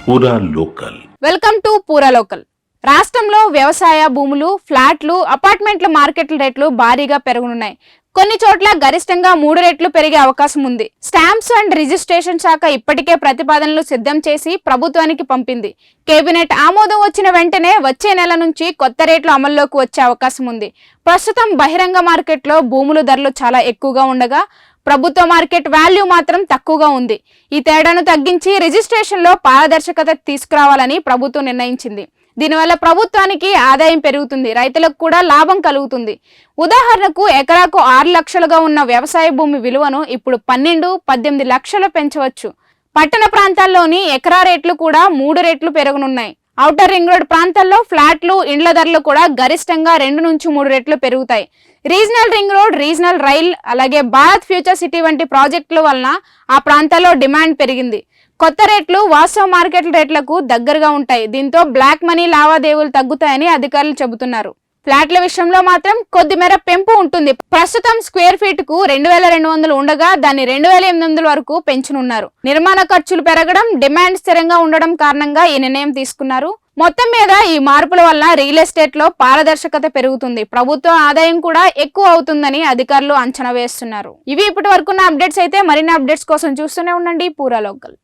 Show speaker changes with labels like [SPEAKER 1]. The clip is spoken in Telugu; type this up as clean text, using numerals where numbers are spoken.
[SPEAKER 1] పూరా లోకల్.
[SPEAKER 2] వెల్కమ్ టు పూరా లోకల్. రాష్ట్రంలో వ్యవసాయ భూములు, ఫ్లాట్లు, అపార్ట్మెంట్ల మార్కెట్ల రేట్లు భారీగా పెరగనున్నాయి. కొన్ని చోట్ల గరిష్టంగా 3 రెట్లు పెరిగే అవకాశం ఉంది. స్టాంప్స్ అండ్ రిజిస్ట్రేషన్ శాఖ ఇప్పటికే ప్రతిపాదనలు సిద్ధం చేసి ప్రభుత్వానికి పంపింది. కేబినెట్ ఆమోదం వచ్చిన వెంటనే వచ్చే నెల నుంచి కొత్త రేట్లు అమల్లోకి వచ్చే అవకాశం ఉంది. ప్రస్తుతం బహిరంగ మార్కెట్లో భూముల ధరలు చాలా ఎక్కువగా ఉండగా ప్రభుత్వ మార్కెట్ వాల్యూ మాత్రం తక్కువగా ఉంది. ఈ తేడాను తగ్గించి రిజిస్ట్రేషన్ లో పారదర్శకత తీసుకురావాలని ప్రభుత్వం నిర్ణయించింది. దీనివల్ల ప్రభుత్వానికి ఆదాయం పెరుగుతుంది, రైతులకు కూడా లాభం కలుగుతుంది. ఉదాహరణకు ఎకరాకు 6 లక్షలుగా ఉన్న వ్యవసాయ భూమి విలువను ఇప్పుడు 12-18 లక్షలు పెంచవచ్చు. పట్టణ ప్రాంతాల్లోని ఎకరా రేట్లు కూడా 3 రెట్లు పెరగనున్నాయి. ఔటర్ రింగ్ రోడ్ ప్రాంతాల్లో ఫ్లాట్లు, ఇండ్ల ధరలు కూడా గరిష్టంగా 2-3 రెట్లు పెరుగుతాయి. Regional ring road, regional rail, అలాగే భారత్ ఫ్యూచర్ సిటీ వంటి ప్రాజెక్టుల వలన ఆ ప్రాంతాల్లో డిమాండ్ పెరిగింది. కొత్త రేట్లు వాస్తవ మార్కెట్ రేట్లకు దగ్గరగా ఉంటాయి. దీంతో బ్లాక్ మనీ లావాదేవీలు తగ్గుతాయని అధికారులు చెబుతున్నారు. ఫ్లాట్ల విషయంలో మాత్రం కొద్దిమేర పెంపు ఉంటుంది. ప్రస్తుతం స్క్వేర్ ఫీట్ కు 2200 ఉండగా దాన్ని 2800 వరకు పెంచనున్నారు. నిర్మాణ ఖర్చులు పెరగడం, డిమాండ్ స్థిరంగా ఉండడం కారణంగా ఈ నిర్ణయం తీసుకున్నారు. మొత్తం మీద ఈ మార్పుల వల్ల రియల్ ఎస్టేట్ లో పారదర్శకత పెరుగుతుంది, ప్రభుత్వ ఆదాయం కూడా ఎక్కువ అవుతుందని అధికారులు అంచనా వేస్తున్నారు. ఇవి ఇప్పటి వరకున్న అప్డేట్స్ అయితే. మరిన్ని అప్డేట్స్ కోసం చూస్తూనే ఉండండి పూరా లోకల్.